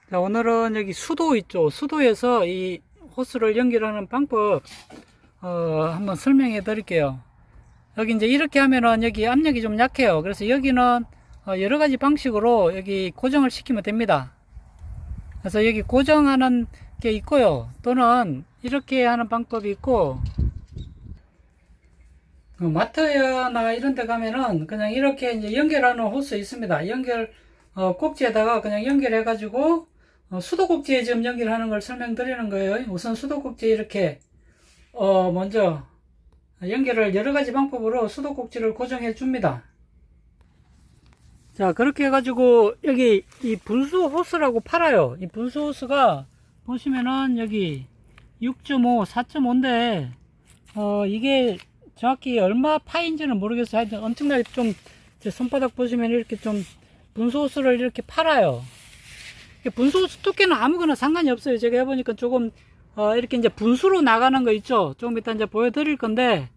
자, 오늘은 여기 수도 있죠. 수도에서 이 호스를 연결하는 방법, 한번 설명해 드릴게요. 여기 이제 이렇게 하면은 여기 압력이 좀 약해요. 그래서 여기는 여러 가지 방식으로 여기 고정을 시키면 됩니다. 그래서 여기 고정하는 게 있고요. 또는 이렇게 하는 방법이 있고, 마트나 이런 데 가면은 그냥 이렇게 이제 연결하는 호스 있습니다. 꼭지에다가 그냥 연결해 가지고 수도꼭지에 지금 연결하는 걸 설명드리는 거예요. 우선 수도꼭지에 이렇게 먼저 연결을 여러 가지 방법으로 수도꼭지를 고정해 줍니다. 자, 그렇게 해가지고 여기 이 분수 호스라고 팔아요. 이 분수 호스가 보시면은 여기 6.5, 4.5인데 이게 정확히 얼마 파인지는 모르겠어요. 하여튼 엄청나게 좀 제 손바닥 보시면 이렇게 좀 분수 호스를 이렇게 팔아요. 분수 호스 두께는 아무거나 상관이 없어요. 제가 해보니까 조금 이렇게 이제 분수로 나가는 거 있죠. 조금 이따 이제 보여드릴 건데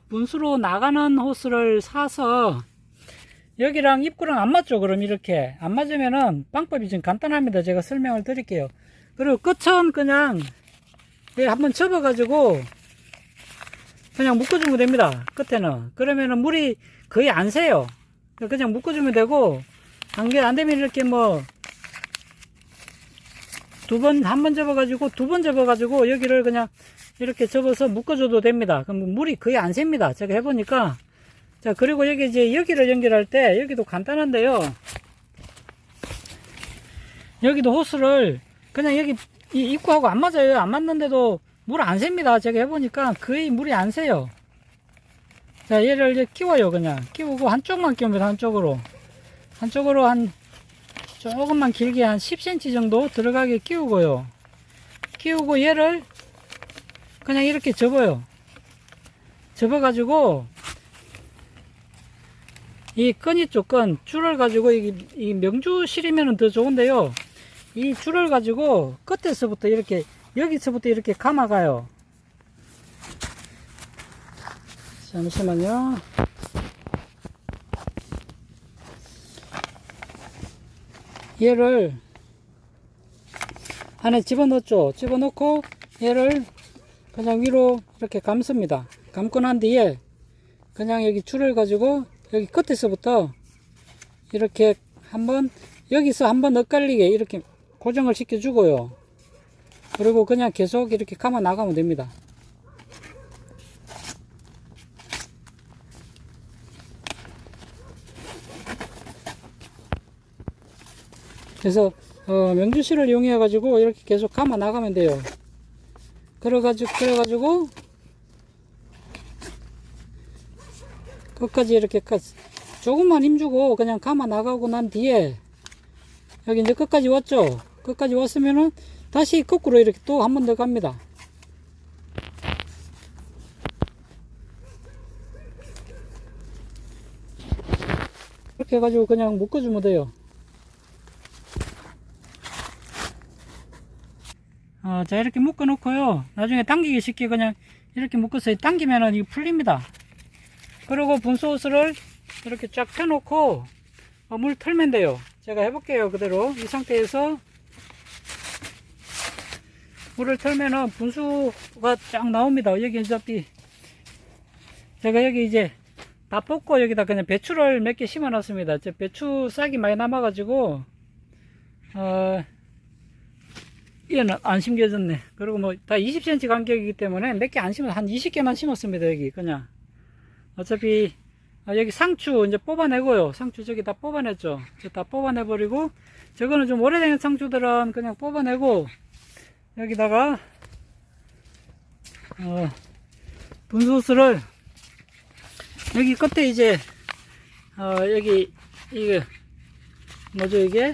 분수로 나가는 호스를 사서 여기랑 입구랑 안 맞죠. 그럼 이렇게 안 맞으면은 방법이 좀 간단합니다. 제가 설명을 드릴게요. 그리고 끝은 그냥 한번 접어 가지고 그냥 묶어주면 됩니다. 끝에는. 그러면은 물이 거의 안 새요. 그냥 묶어주면 되고, 안 되면 이렇게 뭐 한 번 접어가지고 두 번 접어가지고 여기를 그냥 이렇게 접어서 묶어줘도 됩니다. 그럼 물이 거의 안 셉니다. 제가 해보니까. 자, 그리고 여기 이제 여기를 연결할 때 여기도 간단한데요. 여기도 호스를 그냥 여기 이 입구하고 안 맞아요. 안 맞는데도 물 안 셉니다. 제가 해보니까 거의 물이 안 새요. 자, 얘를 이제 끼워요. 그냥 끼우고 한쪽만 끼웁니다. 한쪽으로 한 조금만 길게 한 10cm 정도 들어가게 끼우고요. 끼우고 얘를 그냥 이렇게 접어요. 접어가지고 이 끈 있죠. 끈 줄을 가지고 이 명주 실이면 더 좋은데요. 이 줄을 가지고 끝에서부터 이렇게 여기서부터 이렇게 감아가요. 잠시만요. 얘를 안에 집어넣죠. 집어넣고 얘를 그냥 위로 이렇게 감습니다. 감고 난 뒤에 그냥 여기 줄을 가지고 여기 끝에서부터 이렇게 여기서 한번 엇갈리게 이렇게 고정을 시켜 주고요. 그리고 그냥 계속 이렇게 감아 나가면 됩니다. 그래서 명주실을 이용해 가지고 이렇게 계속 감아 나가면 돼요. 그래가지고 끝까지 이렇게 조금만 힘주고 그냥 감아 나가고 난 뒤에 여기 이제 끝까지 왔죠. 끝까지 왔으면은 다시 거꾸로 이렇게 또 한 번 더 갑니다. 이렇게 해가지고 그냥 묶어주면 돼요. 자, 이렇게 묶어 놓고요. 나중에 당기기 쉽게 그냥 이렇게 묶어서 당기면은 이거 풀립니다. 그리고 분수 호스를 이렇게 쫙 펴놓고 물 틀면 돼요. 제가 해볼게요. 그대로 이 상태에서 물을 틀면은 분수가 쫙 나옵니다. 여기 어차피 제가 여기 이제 다 뽑고 여기다 그냥 배추를 몇 개 심어 놨습니다. 배추 싹이 많이 남아가지고 얘는 안 심겨졌네. 그리고 뭐 다 20cm 간격이기 때문에 몇 개 안 심어, 한 20개만 심었습니다. 여기 그냥 어차피 여기 상추 이제 뽑아내고요. 상추 저기 다 뽑아냈죠. 다 뽑아내버리고, 저거는 좀 오래된 상추들은 그냥 뽑아내고, 여기다가 분소스를 여기 끝에 이제 여기 이게 뭐죠, 이게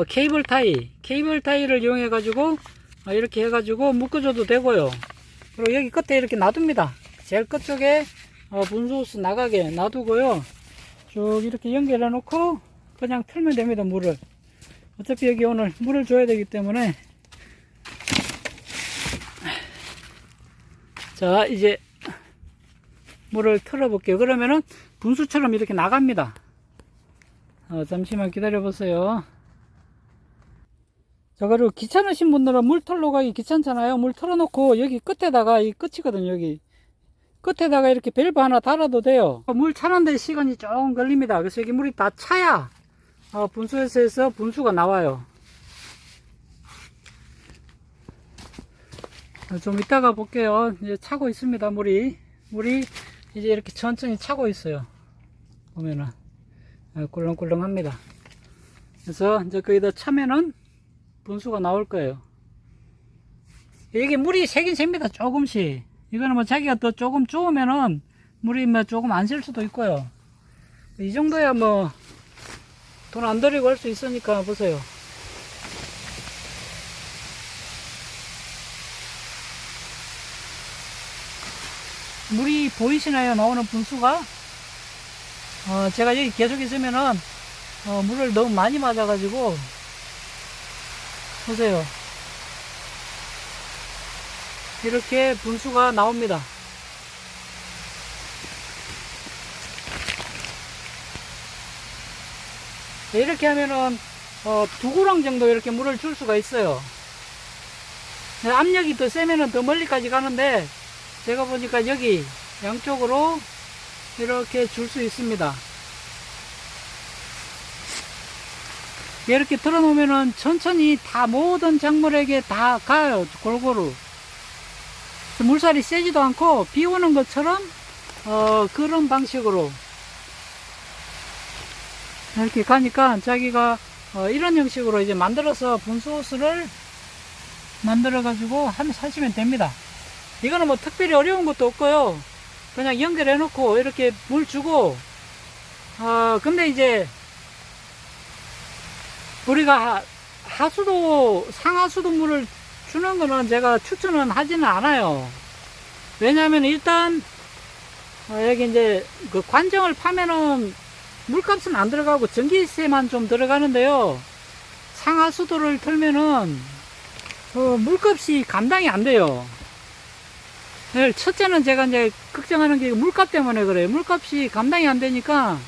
케이블 타이를 이용해 가지고 이렇게 해 가지고 묶어줘도 되고요. 그리고 여기 끝에 이렇게 놔둡니다. 제일 끝쪽에 분소스 나가게 놔두고요. 쭉 이렇게 연결해 놓고 그냥 틀면 됩니다. 물을 어차피 여기 오늘 물을 줘야 되기 때문에. 자, 이제 물을 틀어 볼게요. 그러면은 분수처럼 이렇게 나갑니다. 잠시만 기다려 보세요. 자, 그리고 귀찮으신 분들은 물 털러 가기 귀찮잖아요. 물 털어놓고 여기 끝에다가, 이 끝이거든요, 여기. 끝에다가 이렇게 밸브 하나 달아도 돼요. 물 차는데 시간이 조금 걸립니다. 그래서 여기 물이 다 차야 분수에서 분수가 나와요. 좀 이따가 볼게요. 이제 차고 있습니다. 물이 이제 이렇게 천천히 차고 있어요. 보면은 꿀렁꿀렁 합니다. 그래서 이제 거기다 차면은 분수가 나올 거예요. 이게 물이 새긴 셉니다. 조금씩. 이거는 뭐 자기가 더 조금 주우면은 물이 뭐 조금 안 셀 수도 있고요. 이 정도야 뭐 돈 안 들이고 할 수 있으니까 보세요. 물이 보이시나요? 나오는 분수가? 제가 여기 계속 있으면은 물을 너무 많이 맞아가지고 보세요. 이렇게 분수가 나옵니다. 이렇게 하면은 두 구렁 정도 이렇게 물을 줄 수가 있어요. 압력이 더 세면은 더 멀리까지 가는데 제가 보니까 여기 양쪽으로 이렇게 줄 수 있습니다. 이렇게 틀어 놓으면은 천천히 다 모든 작물에게 다 가요. 골고루. 물살이 세지도 않고 비 오는 것처럼 그런 방식으로 이렇게 가니까 자기가 이런 형식으로 이제 만들어서 분수호스를 만들어 가지고 하시면 됩니다. 이거는 뭐 특별히 어려운 것도 없고요. 그냥 연결해 놓고 이렇게 물 주고 근데 이제 우리가 상하수도 물을 주는 거는 제가 추천은 하지는 않아요. 왜냐하면 일단 여기 이제 그 관정을 파면은 물값은 안 들어가고 전기세만 좀 들어가는데요. 상하수도를 틀면은 물값이 감당이 안 돼요. 첫째는 제가 이제 걱정하는 게 물값 때문에 그래요. 물값이 감당이 안 되니까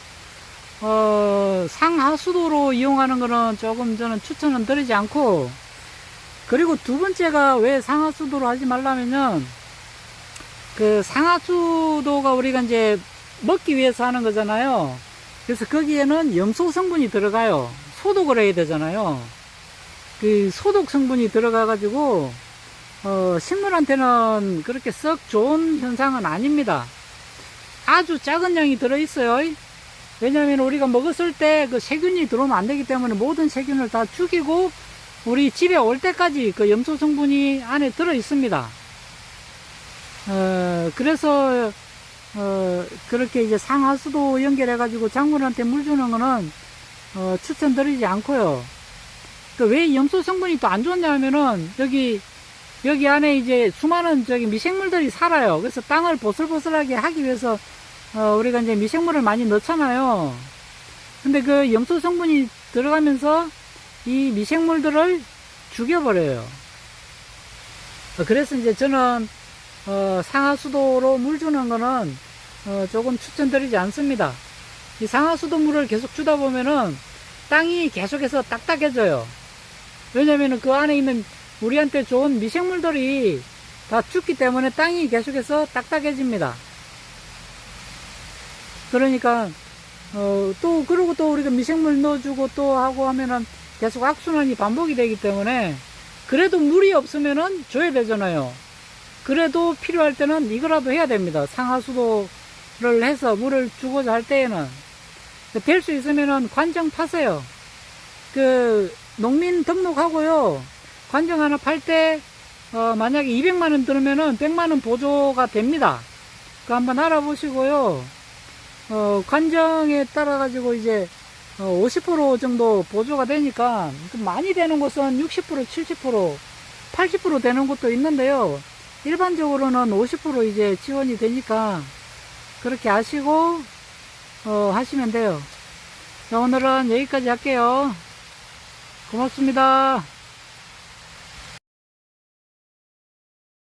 상하수도로 이용하는 거는 조금 저는 추천은 드리지 않고, 그리고 두 번째가 왜 상하수도로 하지 말라면은 그 상하수도가 우리가 이제 먹기 위해서 하는 거잖아요. 그래서 거기에는 염소 성분이 들어가요. 소독을 해야 되잖아요. 그 소독 성분이 들어가 가지고 식물한테는 그렇게 썩 좋은 현상은 아닙니다. 아주 작은 양이 들어 있어요. 왜냐하면 우리가 먹었을 때 그 세균이 들어오면 안 되기 때문에 모든 세균을 다 죽이고 우리 집에 올 때까지 그 염소 성분이 안에 들어 있습니다. 그래서 그렇게 이제 상하수도 연결해 가지고 작물한테 물 주는 거는 추천드리지 않고요. 왜 염소 성분이 또 안 좋냐면은 여기 안에 이제 수많은 미생물들이 살아요. 그래서 땅을 보슬보슬하게 하기 위해서 우리가 이제 미생물을 많이 넣잖아요. 근데 그 염소 성분이 들어가면서 이 미생물들을 죽여버려요. 그래서 이제 저는 상하수도로 물 주는 거는 조금 추천드리지 않습니다. 이 상하수도 물을 계속 주다 보면은 땅이 계속해서 딱딱해져요. 왜냐면은 그 안에 있는 우리한테 좋은 미생물들이 다 죽기 때문에 땅이 계속해서 딱딱해집니다. 그러니까 그리고 또 우리가 미생물 넣어주고 또 하고 하면은 계속 악순환이 반복이 되기 때문에, 그래도 물이 없으면은 줘야 되잖아요. 그래도 필요할 때는 이거라도 해야 됩니다. 상하수도를 해서 물을 주고자 할 때에는 될 수 있으면은 관정 파세요. 그 농민 등록하고요. 관정 하나 팔 때 만약에 200만원 들으면은 100만원 보조가 됩니다. 그거 한번 알아보시고요. 관정에 따라 가지고 이제 50% 정도 보조가 되니까, 많이 되는 곳은 60%, 70%, 80% 되는 곳도 있는데요. 일반적으로는 50% 이제 지원이 되니까 그렇게 아시고 하시면 돼요. 자, 오늘은 여기까지 할게요. 고맙습니다.